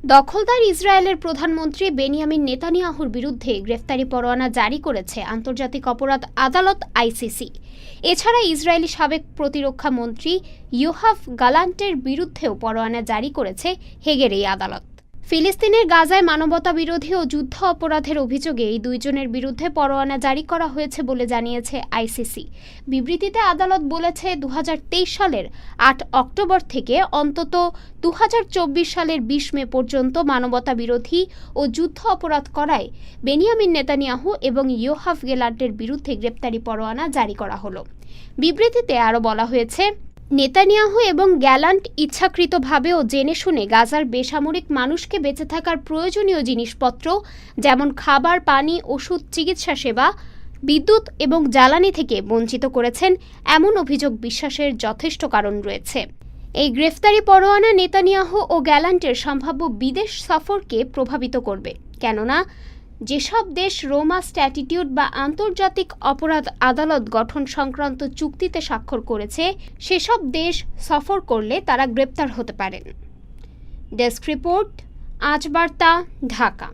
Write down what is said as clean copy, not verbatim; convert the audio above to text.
দখলদার ইসরায়েলের প্রধানমন্ত্রী বেনিয়ামিন নেতানিয়াহুর বিরুদ্ধে গ্রেফতারি পরোয়ানা জারি করেছে আন্তর্জাতিক অপরাধ আদালত আইসিসি। এছাড়া ইসরায়েলি সাবেক প্রতিরক্ষা মন্ত্রী ইয়োহাভ গালান্টের বিরুদ্ধেও পরোয়ানা জারি করেছে হেগের এই আদালত। ফিলিস্তিনের গাজায় মানবতা বিরোধী ও যুদ্ধ অপরাধের অভিযোগে এই দুইজনের বিরুদ্ধে পরোয়ানা জারি করা হয়েছে বলে জানিয়েছে আইসিসি। বিবৃতিতে আদালত বলেছে 2023 সালের 8 অক্টোবর থেকে অন্তত 2024 সালের 20 মে পর্যন্ত মানবতা বিরোধী ও যুদ্ধ অপরাধ করায় বেনিয়ামিন নেতানিয়াহু এবং ইয়োহাভ গ্যালান্টের বিরুদ্ধে গ্রেপ্তারি পরোয়ানা জারি করা হলো। বিবৃতিতে আরও বলা হয়েছে, নেতানিয়াহু এবং গ্যালান্ট ইচ্ছাকৃতভাবে ও জেনে শুনে গাজার বেসামরিক মানুষকে বেঁচে থাকার প্রয়োজনীয় জিনিসপত্র যেমন খাবার, পানি, ওষুধ, চিকিৎসা সেবা, বিদ্যুৎ এবং জ্বালানি থেকে বঞ্চিত করেছেন, এমন অভিযোগ বিশ্বাসের যথেষ্ট কারণ রয়েছে। এই গ্রেফতারি পরোয়ানা নেতানিয়াহু ও গ্যালান্টের সম্ভাব্য বিদেশ সফরকে প্রভাবিত করবে, কেননা যেসব দেশ রোমা স্ট্যাটিটিউড বা আন্তর্জাতিক অপরাধ আদালত গঠন সংক্রান্ত চুক্তিতে স্বাক্ষর করেছে, সেসব দেশ সফর করলে তারা গ্রেপ্তার হতে পারেন। ডেস্ক রিপোর্ট, আজ বার্তা, ঢাকা।